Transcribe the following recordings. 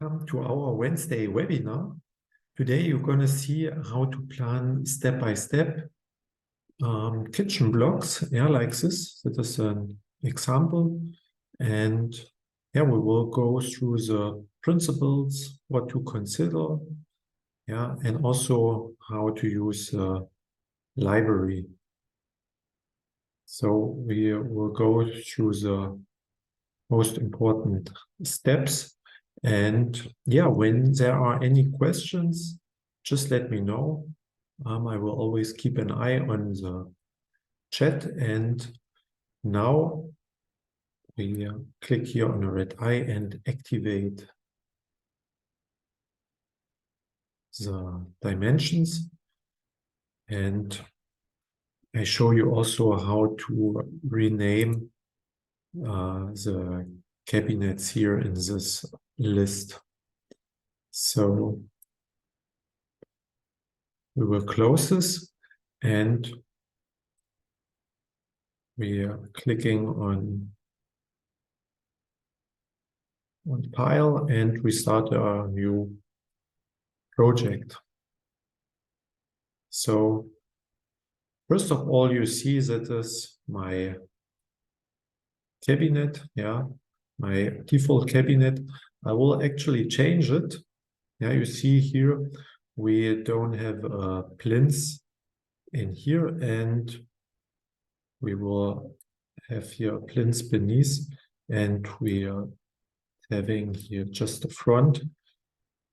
Welcome to our Wednesday webinar. Today you're going to see how to plan step-by-step kitchen blocks, like this. That is an example. And we will go through the principles, what to consider, and also how to use the library. So we will go through the most important steps. And when there are any questions, just let me know. I will always keep an eye on the chat. And now we click here on the red eye and activate the dimensions. And I show you also how to rename the cabinets here in this list. So we will close this and we are clicking on Pile and we start a new project. So first of all, you see that is my cabinet, my default cabinet. I will actually change it. You see here, we don't have plinths in here, and we will have here plinths beneath, and we are having here just the front,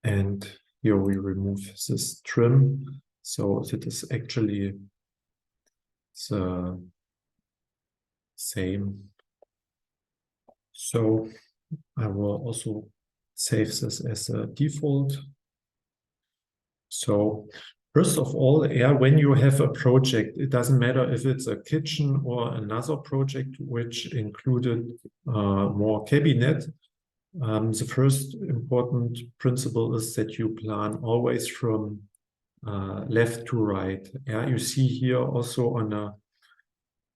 and here we remove this trim. So it is actually the same. So I will also save this as a default. So first of all, when you have a project, it doesn't matter if it's a kitchen or another project which included more cabinet. The first important principle is that you plan always from left to right. You see here also on the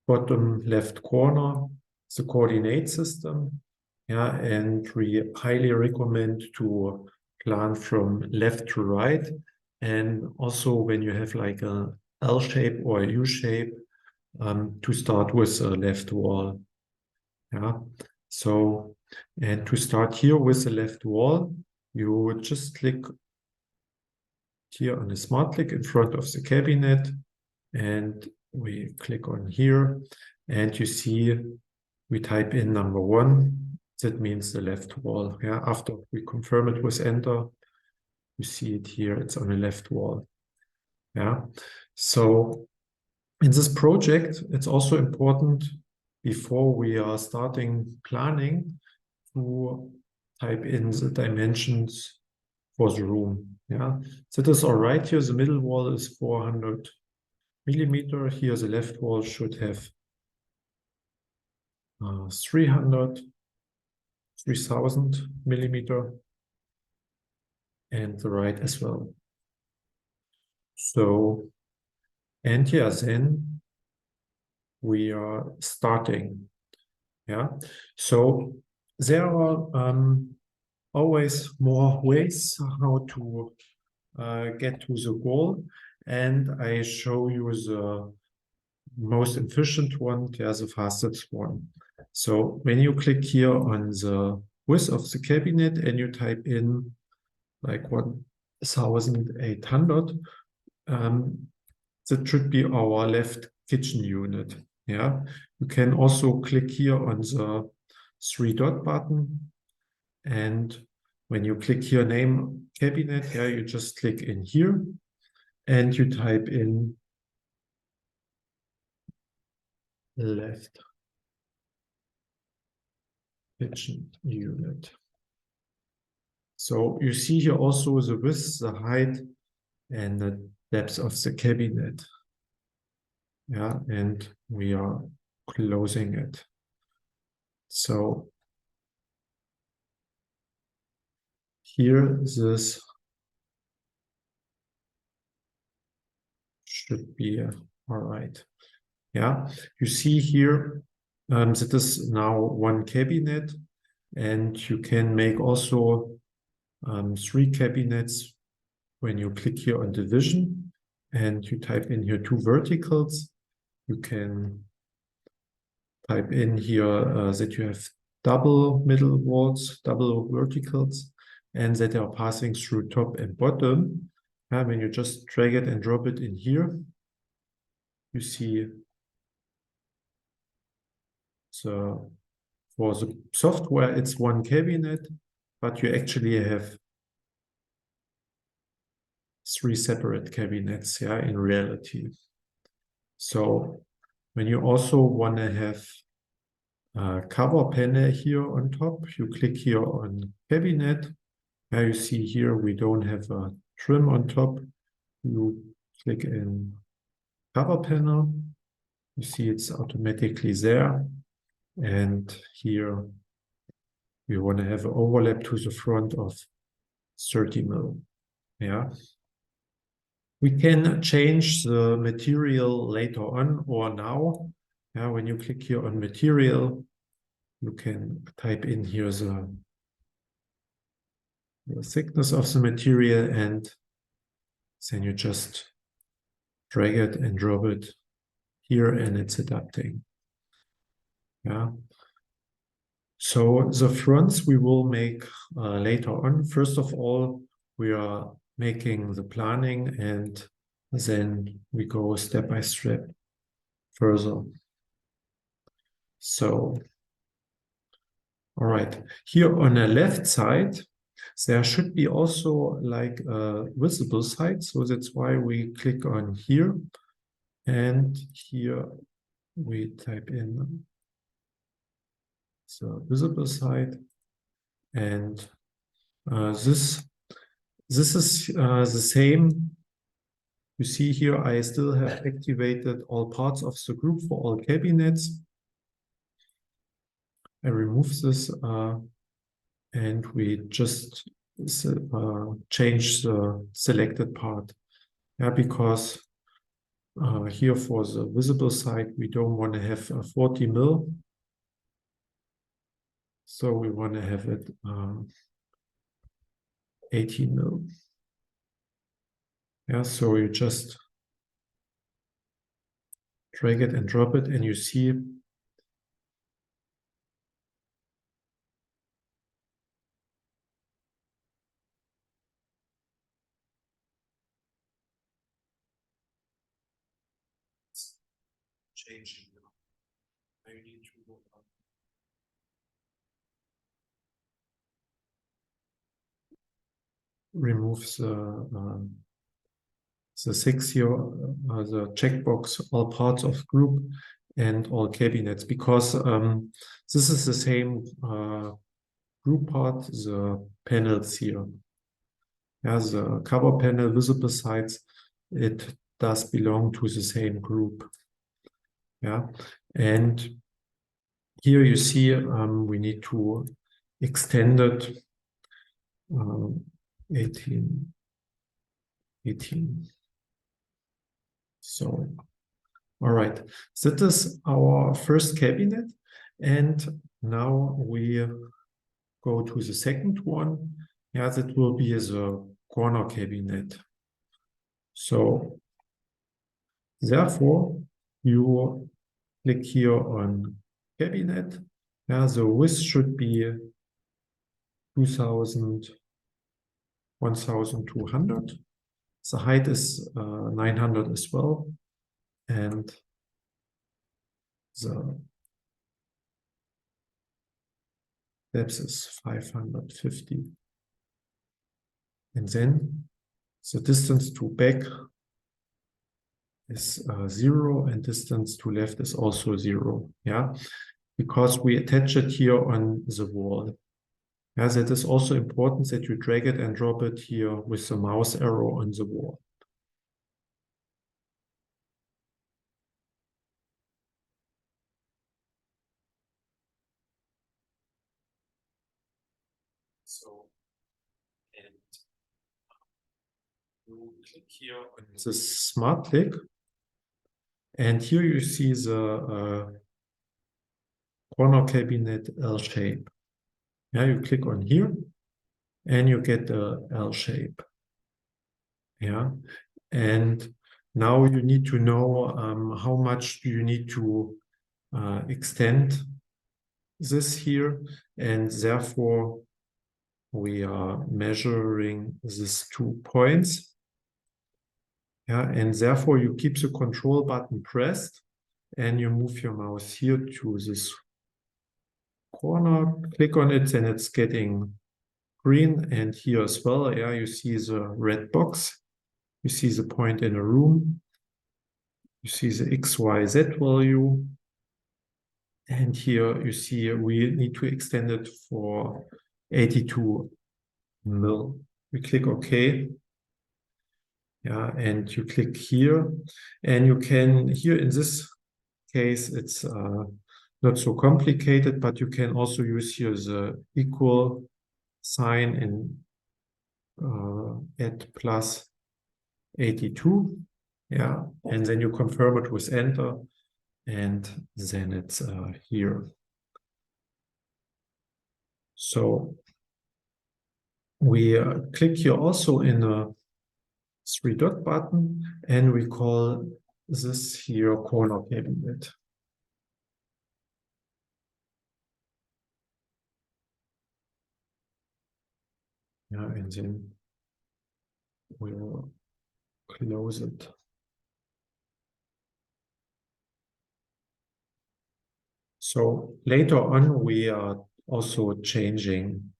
bottom left corner the coordinate system. And we highly recommend to plan from left to right. And also when you have like a L shape or a U shape, to start with a left wall. So, and to start here with the left wall, you would just click here on the smart click in front of the cabinet, and we click on here, and you see we type in number 1. That means the left wall. After we confirm it with enter, you see it here, it's on the left wall. So in this project, it's also important before we are starting planning to type in the dimensions for the room. So that is all right here. The middle wall is 400 millimeter. Here the left wall should have 3000 millimeter, and the right as well. So, and then we are starting. So there are always more ways how to get to the goal, and I show you the most efficient one, the fastest one. So when you click here on the width of the cabinet and you type in like 1800, that should be our left kitchen unit. You can also click here on the 3-dot button, and when you click here name cabinet, you just click in here and you type in left kitchen unit. So you see here also the width, the height, and the depth of the cabinet. And we are closing it. So here this should be all right. You see here that is now one cabinet, and you can make also 3 cabinets. When you click here on division and you type in here 2 verticals, you can type in here that you have double middle walls, double verticals, and that they are passing through top and bottom. And when you just drag it and drop it in here, you see for the software, it's 1 cabinet, but you actually have 3 separate cabinets, yeah, in reality. So when you also want to have a cover panel here on top, you click here on cabinet. Now you see here we don't have a trim on top. You click in cover panel. You see it's automatically there. And here we want to have an overlap to the front of 30 mil. Yeah. We can change the material later on or now. Yeah, when you click here on material, you can type in here the thickness of the material, and then you just drag it and drop it here and it's adapting. Yeah. So the fronts we will make later on. First of all, we are making the planning and then we go step by step further. So, all right, here on the left side, there should be also like a visible side. So that's why we click on here. And here we type in the visible side. And this is the same. You see here, I still have activated all parts of the group for all cabinets. I remove this and we just change the selected part. Yeah, because here for the visible side, we don't want to have 40 mil. So we want to have it 18 mil. Yeah, so you just drag it and drop it, and you see it's changing now. I need to go up. Remove the 6 here, the checkbox, all parts of group and all cabinets, because this is the same group part, the panels here. Yeah, the cover panel, visible sides, it does belong to the same group. Yeah, and here you see we need to extend it 18. So, all right, that is our first cabinet. And now we go to the second one. Yeah, that will be the corner cabinet. So, therefore, you click here on cabinet. Yeah, the width should be 1200. The height is 900 as well. And the depth is 550. And then the distance to back is 0, and distance to left is also 0. Yeah, because we attach it here on the wall. Yeah, that is also important that you drag it and drop it here with the mouse arrow on the wall. So, and you click here on the smart click, and here you see the corner cabinet L shape. Yeah, you click on here, and you get the L shape. Yeah, and now you need to know how much do you need to extend this here, and therefore we are measuring these 2 points. Yeah, and therefore you keep the control button pressed and you move your mouse here to this corner, click on it, and it's getting green, and here as well. Yeah, you see the red box, you see the point in a room, you see the XYZ value, and here you see we need to extend it for 82 mil. We click OK. Yeah, and you click here, and you can, here in this case, it's not so complicated, but you can also use here the equal sign and add plus 82. Yeah, and then you confirm it with enter, and then it's here. So we click here also in a 3-dot button, and we call this here corner cabinet. Yeah, and then we'll close it. So later on, we are also changing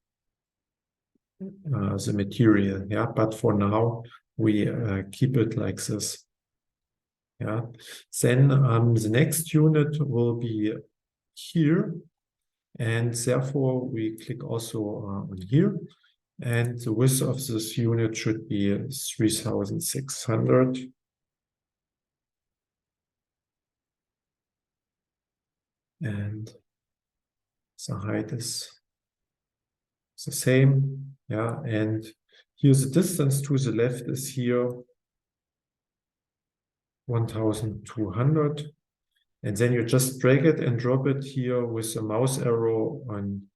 the material, yeah, but for now, we keep it like this. Yeah, then the next unit will be here, and therefore we click also on here, and the width of this unit should be 3600. And the height is the same, yeah, and here the distance to the left is here 1200, and then you just drag it and drop it here with the mouse arrow on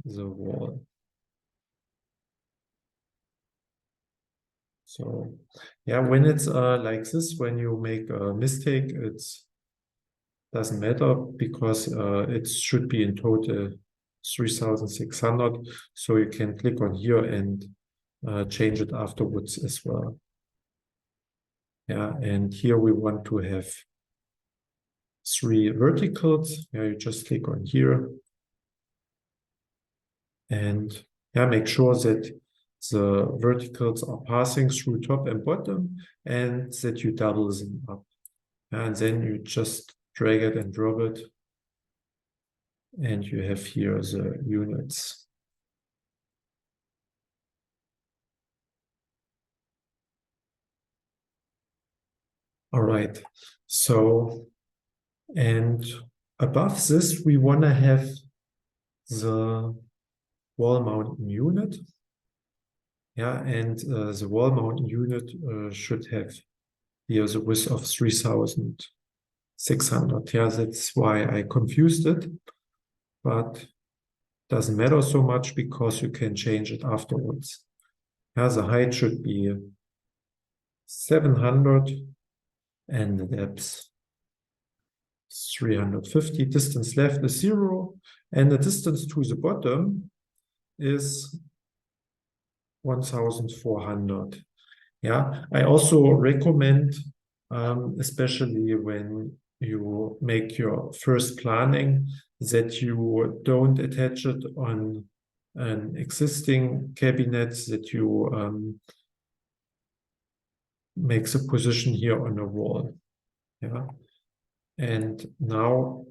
the wall. So yeah, when it's like this, when you make a mistake, it doesn't matter, because it should be in total 3600, so you can click on here and change it afterwards as well. Yeah, and here we want to have 3 verticals. Yeah, you just click on here, and yeah, make sure that the verticals are passing through top and bottom, and that you double them up. And then you just drag it and drop it, and you have here the units. All right, so, and above this, we want to have the wall mounting unit. Yeah, and the wall mounting unit should have here the width of 3600. Yeah, that's why I confused it, but doesn't matter so much because you can change it afterwards. Yeah, the height should be 700 and the depth 350. Distance left is 0, and the distance to the bottom is 1400. Yeah, I also recommend, especially when you make your first planning, that you don't attach it on an existing cabinet, that you make the position here on a wall. Yeah, and now,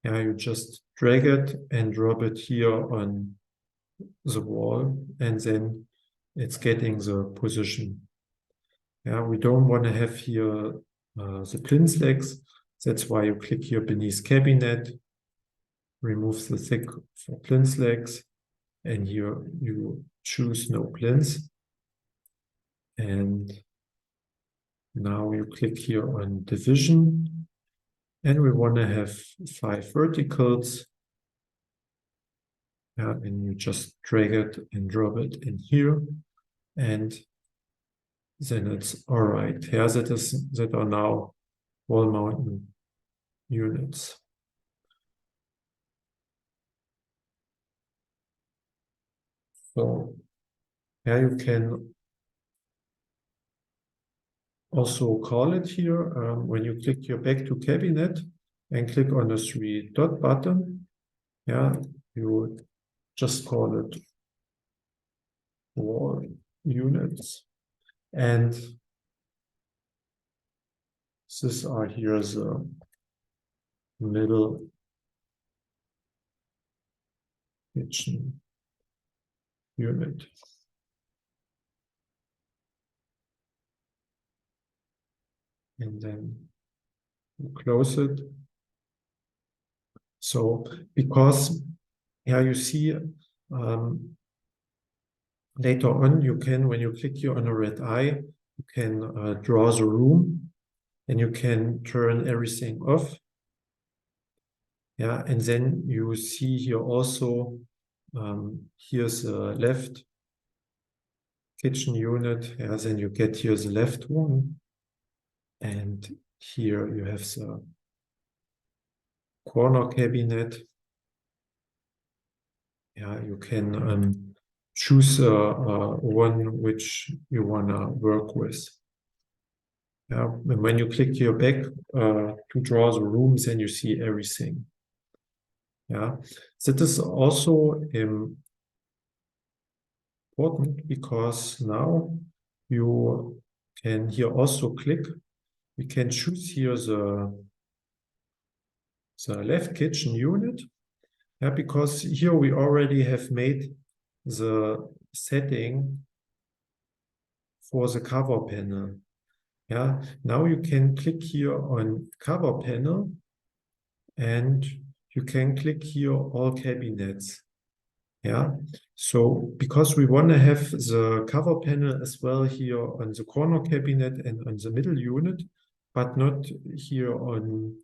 yeah, you just drag it and drop it here on the wall, and then it's getting the position. Yeah, we don't want to have here the plinth legs. That's why you click here beneath cabinet, remove the thick for plinth legs, and here you choose no plinth. And now you click here on division, and we want to have 5 verticals. Yeah, and you just drag it and drop it in here, and then it's all right. Yeah, that are now wall mountain units. So yeah, you can also call it here when you click your back to cabinet and click on the three dot button. Yeah, you would just call it wall units, and this are here the middle kitchen unit. And then you close it. So because yeah, you see later on you can, when you click here on a red eye, you can draw the room and you can turn everything off. Yeah, and then you see here also here's the left kitchen unit. Yeah, then you get here the left one, and here you have the corner cabinet. Yeah, you can choose one which you want to work with. Yeah, and when you click here back to draw the rooms, then you see everything. Yeah, that is also important because now you can here also click. You can choose here the left kitchen unit. Yeah, because here we already have made the setting for the cover panel. Yeah, now you can click here on cover panel and you can click here all cabinets. Yeah, so because we want to have the cover panel as well here on the corner cabinet and on the middle unit, but not here on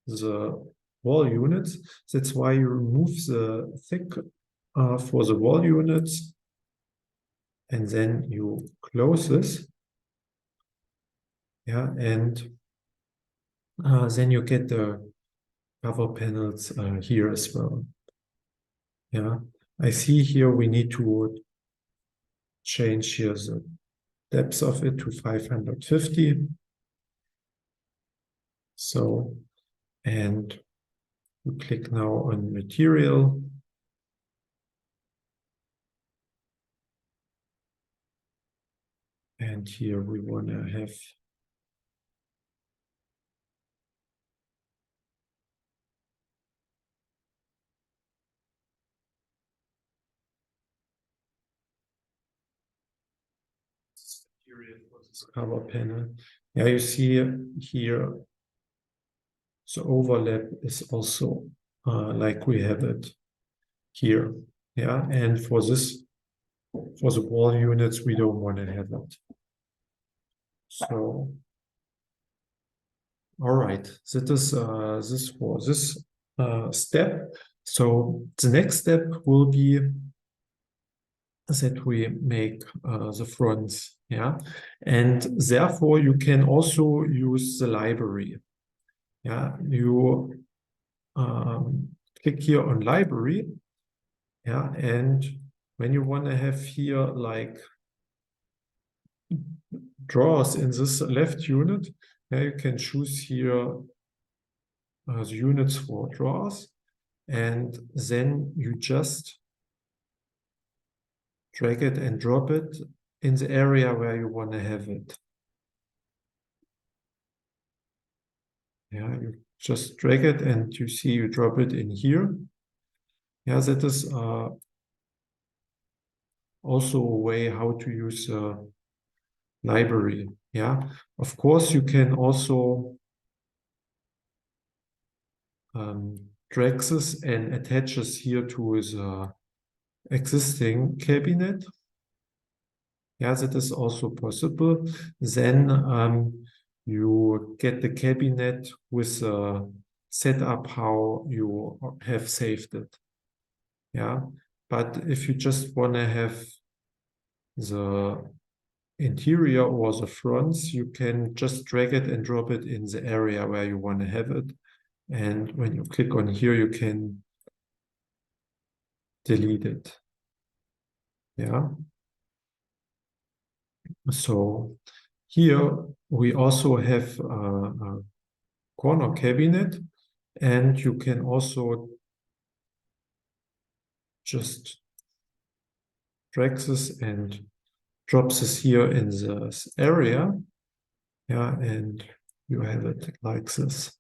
the wall units. That's why you remove the thick for the wall units, and then you close this. Yeah, and then you get the cover panels here as well. Yeah, I see here we need to change here the depth of it to 550. So, and we click now on material. And here we want to have cover panel. Yeah, you see here the overlap is also like we have it here. Yeah, and for this, for the wall units, we don't want to have it. So, all right, that is this for this step. So the next step will be that we make the fronts, yeah, and therefore you can also use the library. Yeah, you click here on library, yeah, and when you want to have here like drawers in this left unit, yeah, you can choose here the units for drawers, and then you just drag it and drop it in the area where you want to have it. Yeah, you just drag it and you see you drop it in here. Yeah, that is also a way how to use a library. Yeah, of course you can also drag this and attach this here to the existing cabinet. Yeah, that is also possible. Then you get the cabinet with a setup how you have saved it. Yeah, But if you just want to have the interior or the fronts, you can just drag it and drop it in the area where you want to have it. And when you click on here, you can delete it. Yeah. So here we also have a corner cabinet, and you can also just drag this and drop this here in this area. Yeah, and you have it like this.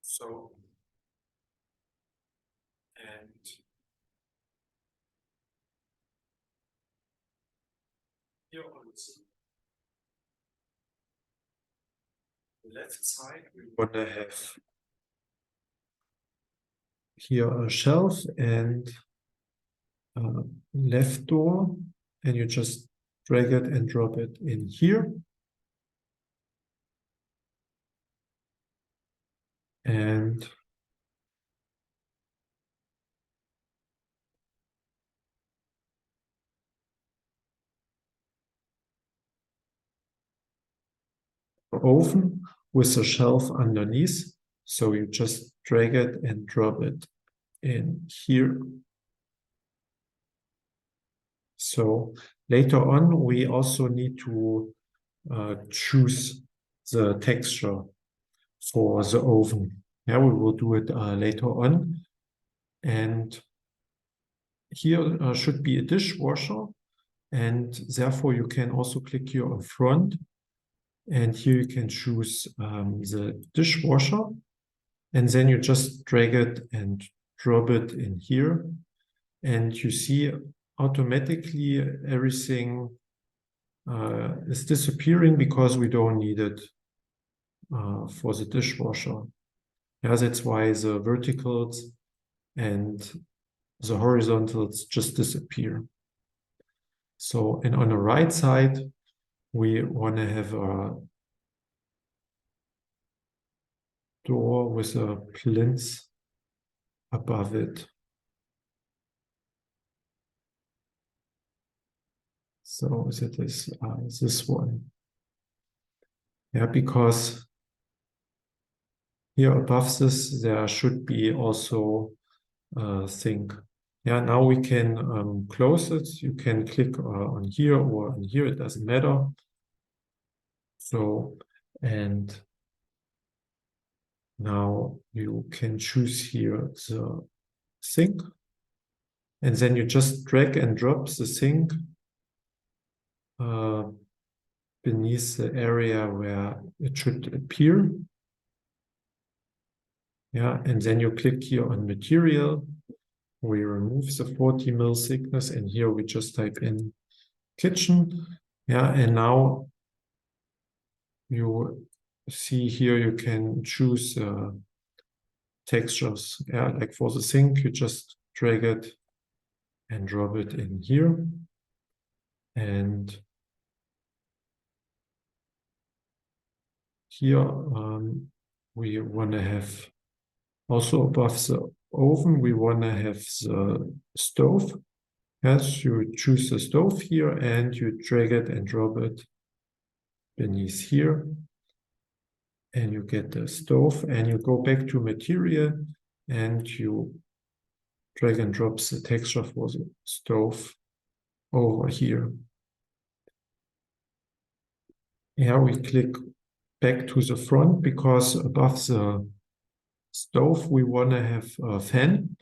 So, and here on the left side, we want to have here a shelf and a left door, and you just drag it and drop it in here. And oven with a shelf underneath. So you just drag it and drop it in here. So later on, we also need to choose the texture for the oven. Yeah, we will do it later on. And here should be a dishwasher. And therefore, you can also click here on front. And here you can choose the dishwasher. And then you just drag it and drop it in here. And you see automatically everything is disappearing because we don't need it for the dishwasher. Yeah, that's why the verticals and the horizontals just disappear. So, and on the right side, we want to have a door with a plinth above it. So that is this one. Yeah, because here above this, there should be also a sink. Yeah, now we can close it. You can click on here or on here, it doesn't matter. So, and now you can choose here the sink. And then you just drag and drop the sink beneath the area where it should appear. Yeah, and then you click here on material. We remove the 40 mil thickness, and here we just type in kitchen. Yeah, and now you see here you can choose textures. Yeah, like for the sink, you just drag it and drop it in here. And here we want to have also above the oven, we want to have the stove. Yes, you choose the stove here and you drag it and drop it beneath here. And you get the stove and you go back to material and you drag and drop the texture for the stove over here. Here we click back to the front because above the stove we want to have a fan.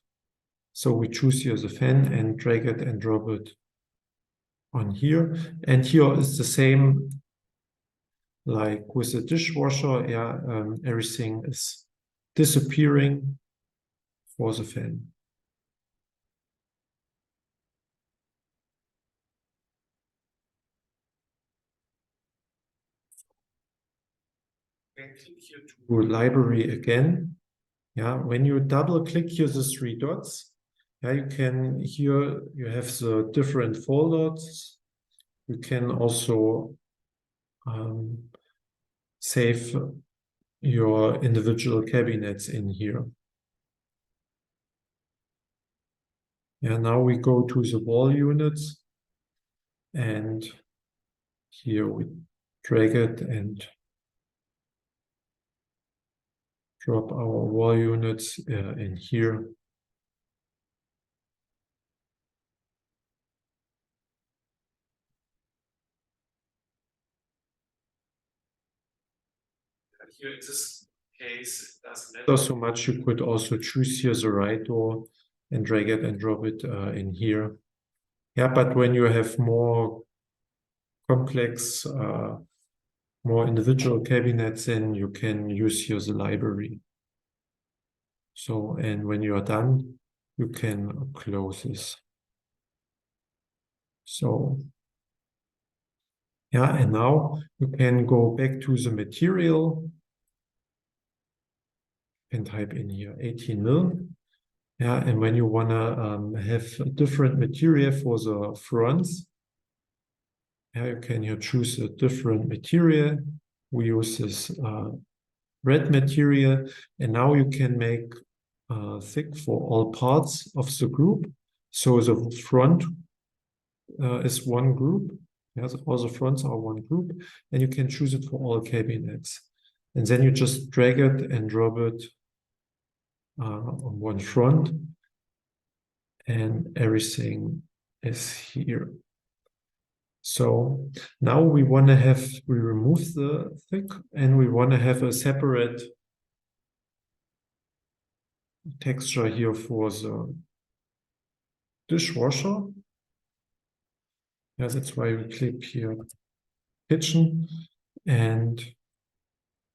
So we choose here the fan and drag it and drop it on here. And here is the same like with the dishwasher. Yeah, everything is disappearing for the fan. And click here to library again. Yeah, when you double click here the three dots, yeah, you can here you have the different folders. You can also save your individual cabinets in here. And now we go to the wall units, and here we drag it and drop our wall units in here. Here in this case, it doesn't matter so much. You could also choose here the right door and drag it and drop it in here. Yeah, but when you have more complex, more individual cabinets, then you can use here the library. So, and when you are done, you can close this. So, yeah, and now you can go back to the material and type in here 18 mil. Yeah, and when you wanna have a different material for the fronts, yeah, you can here choose a different material. We use this red material, and now you can make thick for all parts of the group. So the front is one group. Yes, all the fronts are one group, and you can choose it for all cabinets. And then you just drag it and drop it on one front, and everything is here. So now we want to have, we remove the thick, and we want to have a separate texture here for the dishwasher. Yeah, that's why we click here kitchen, and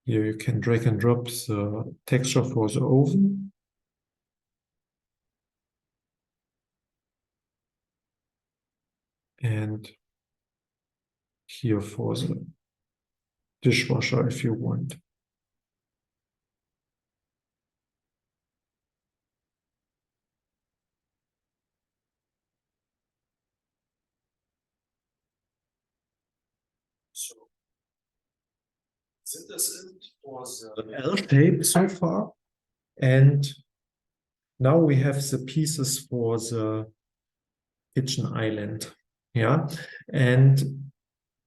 here you can drag and drop the texture for the oven. And here for the dishwasher if you want. So this is it for the L shape so far. And now we have the pieces for the kitchen island. Yeah. And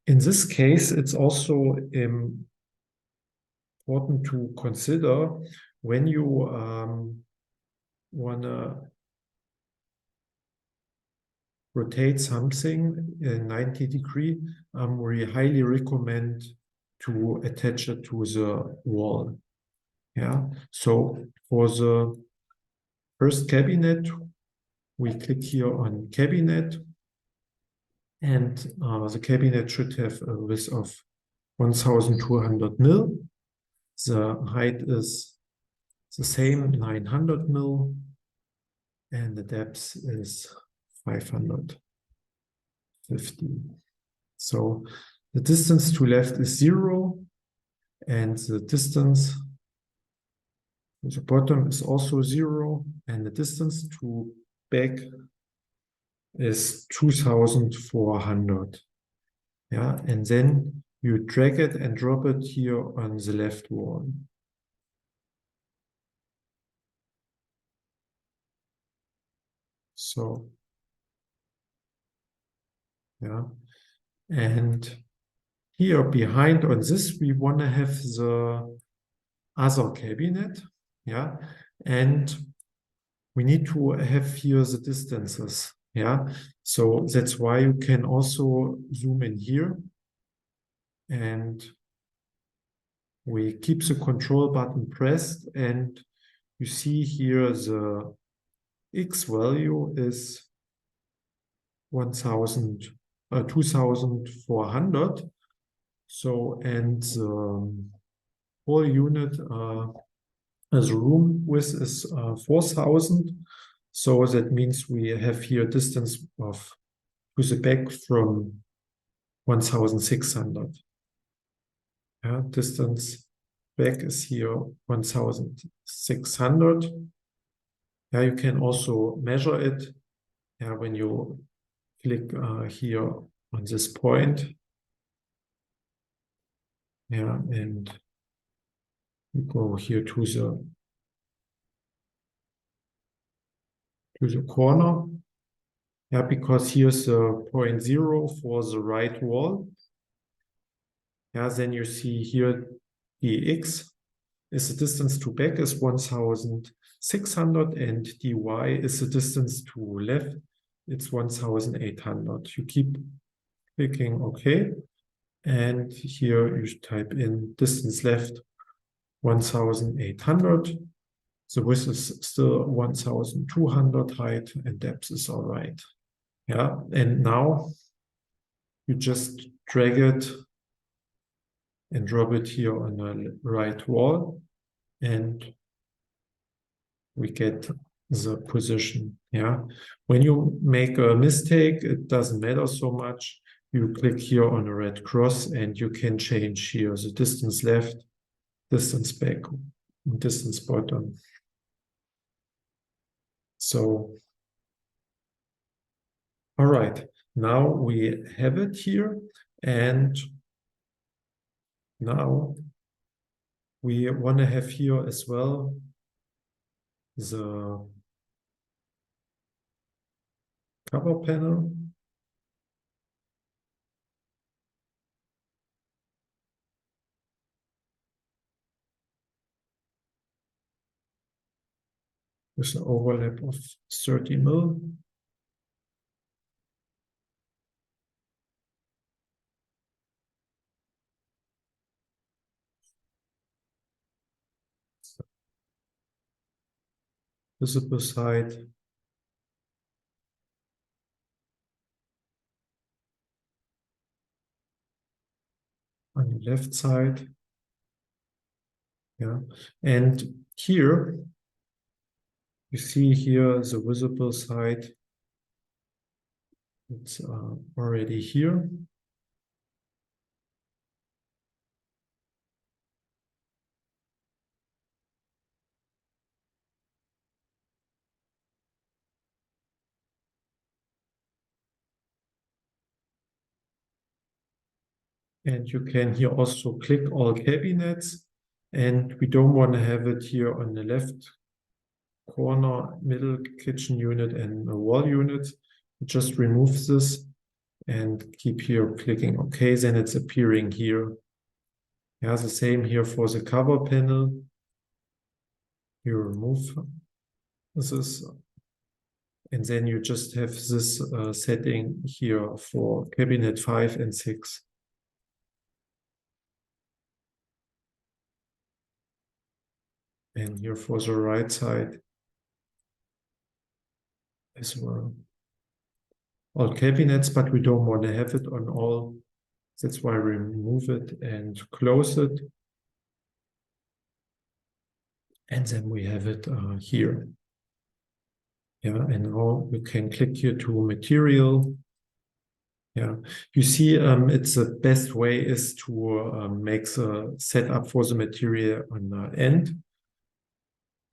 in this case, it's also important to consider when you want to rotate something in 90 degree, we highly recommend to attach it to the wall. Yeah, so for the first cabinet, we click here on cabinet, and the cabinet should have a width of 1200 mil. The height is the same, 900 mil, and the depth is 550. So the distance to left is 0, and the distance to the bottom is also 0, and the distance to back is 2400. Yeah, and then you drag it and drop it here on the left wall. So, yeah, and here behind on this, we want to have the other cabinet, yeah, and we need to have here the distances, yeah, so that's why you can also zoom in here, and we keep the control button pressed, and you see here the X value is 2400. So, and the whole unit as room width is 4000. So that means we have here distance of to the back from 1600. Yeah, distance back is here 1600. Yeah, you can also measure it. Yeah, when you click here on this point, Yeah, and we go here to the corner. Yeah, because here's the 0.0 for the right wall. Yeah, then you see here the x is the distance to back is 1,600 and dy is the distance to left. It's 1,800. You keep clicking OK. And here you type in distance left 1,800. The width is still 1,200, height and depth is all right. Yeah, and now you just drag it and drop it here on the right wall, and we get the position. Yeah, when you make a mistake, it doesn't matter so much. You click here on the red cross and you can change here the distance left, distance back, distance bottom. So, all right, now we have it here, and now we want to have here as well the cover panel. With an overlap of 30 mil. Visible side. On the left side. Yeah, and here you see here the visible side. It's already here. And you can here also click all cabinets, and we don't want to have it here on the left corner, middle kitchen unit and a wall unit. Just remove this and keep here clicking OK, then it's appearing here. Yeah, the same here for the cover panel. You remove this, and then you just have this setting here for cabinet 5 and 6. And here for the right side as well. All cabinets, but we don't want to have it on all. That's why we remove it and close it. And then we have it here. Yeah, and now you can click here to material. Yeah, you see, it's the best way is to make the setup for the material on the end,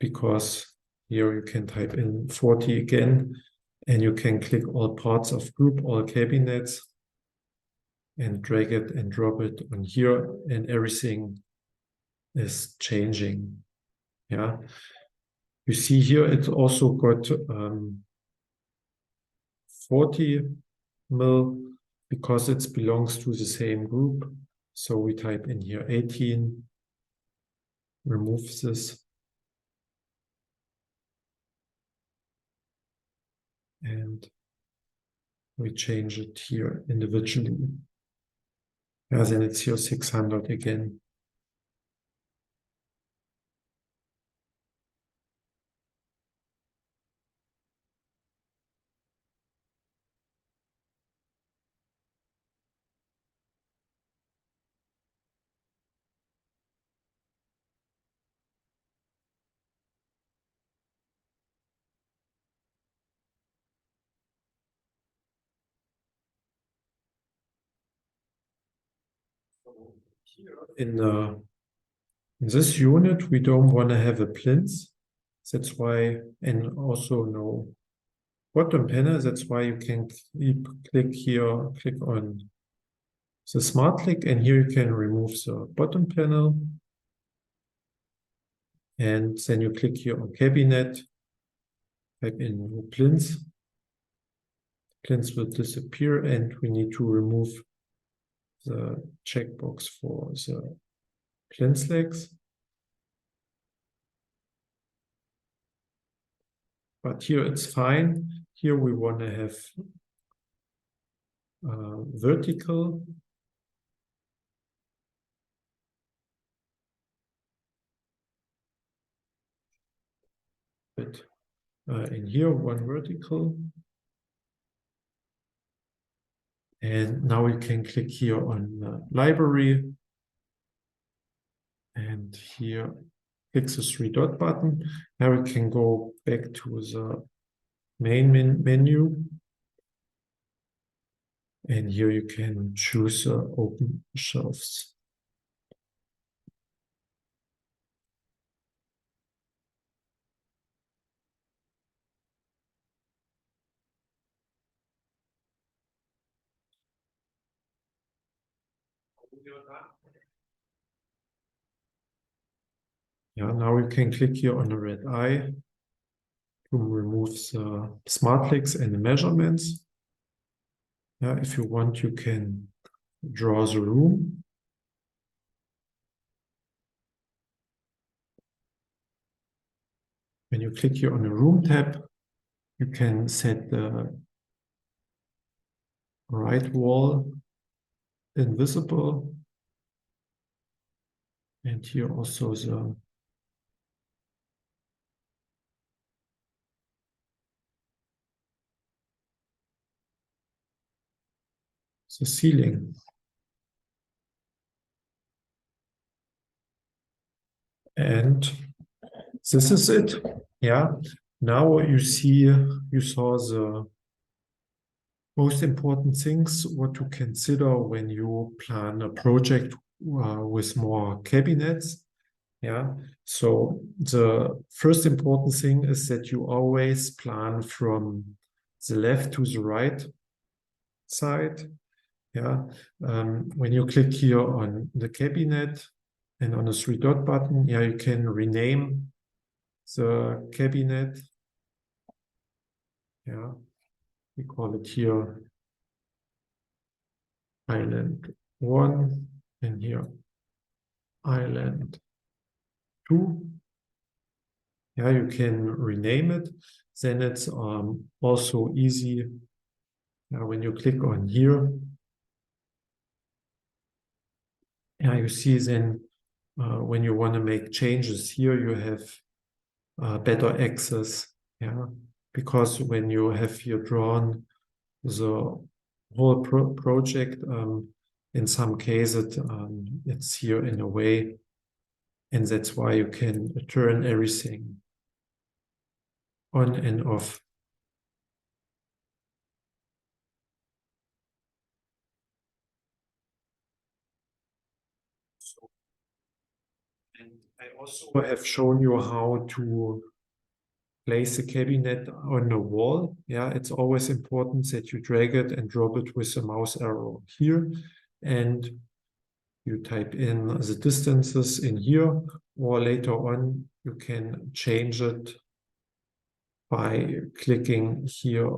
because here you can type in 40 again, and you can click all parts of group, all cabinets, and drag it and drop it on here, and everything is changing. Yeah, you see here it also got 40 mil because it belongs to the same group. So we type in here 18, remove this, and we change it here individually. Yeah, then it's here 600 again. In this unit, we don't want to have a plinth. That's why, and also no bottom panel. That's why you can click here, click on the smart click, and here you can remove the bottom panel. And then you click here on cabinet, type in new plinths. Plinths will disappear, and we need to remove the checkbox for the plinth legs. But here it's fine. Here we want to have vertical. But in here, one vertical. And now we can click here on library. And here, click the three-dot button. Now we can go back to the main menu. And here you can choose open shelves. Yeah, now we can click here on the red eye to remove the smart clicks and the measurements. Yeah, if you want, you can draw the room. When you click here on the room tab, you can set the right wall invisible. And here also the ceiling. And this is it. Yeah. Now you saw the most important things, what to consider when you plan a project with more cabinets. Yeah. So the first important thing is that you always plan from the left to the right side. Yeah. When you click here on the cabinet and on the three-dot button, yeah, you can rename the cabinet. Yeah. We call it here Island 1 and here Island 2. Yeah, you can rename it. Then it's also easy when you click on here. Yeah, you see then when you want to make changes here, you have better access. Yeah, because when you have here drawn the whole project, in some cases it's here in a way, and that's why you can turn everything on and off. And I also have shown you how to place a cabinet on a wall. Yeah, it's always important that you drag it and drop it with the mouse arrow here. And you type in the distances in here, or later on, you can change it by clicking here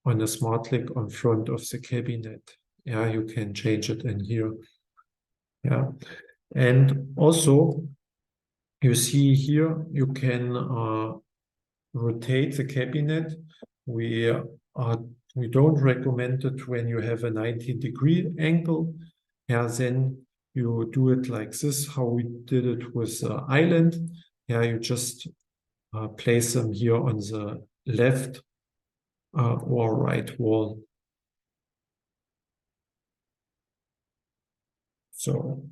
on a smart click on front of the cabinet. Yeah, you can change it in here. Yeah, and also you see here, you can rotate the cabinet. We don't recommend it when you have a 90-degree angle. Yeah, then you do it like this, how we did it with the island. Yeah, you just place them here on the left or right wall. So,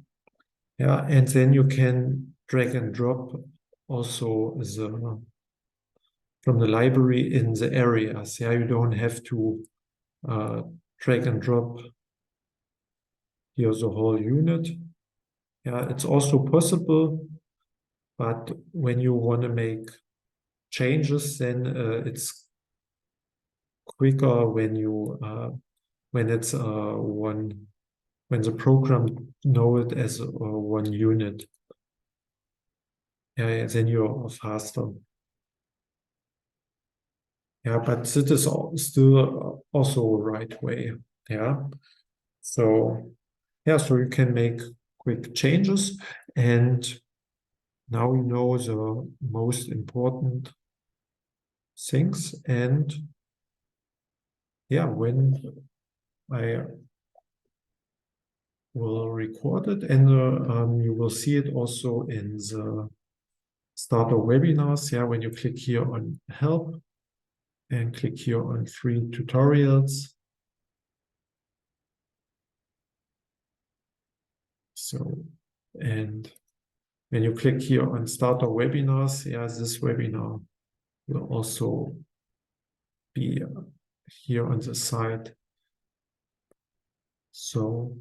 yeah, and then you can drag and drop also from the library in the areas. Yeah, you don't have to drag and drop here the whole unit. Yeah, it's also possible, but when you want to make changes, then it's quicker when it's one when the program knows it as one unit. Yeah, then you're faster. Yeah, but this is still also a right way. Yeah. So yeah, so you can make quick changes, and now you know the most important things. And yeah, when I will record it, and you will see it also in the starter webinars. Yeah, when you click here on help and click here on free tutorials. So, and when you click here on starter webinars, yeah, this webinar will also be here on the side. So,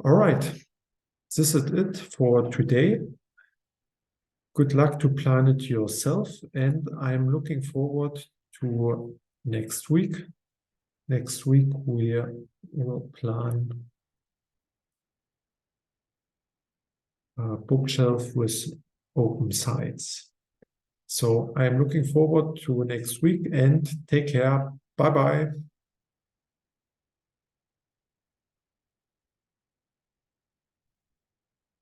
all right, this is it for today. Good luck to plan it yourself, and I'm looking forward to next week. Next week we will plan a bookshelf with open sides. So I'm looking forward to next week, and take care. Bye bye.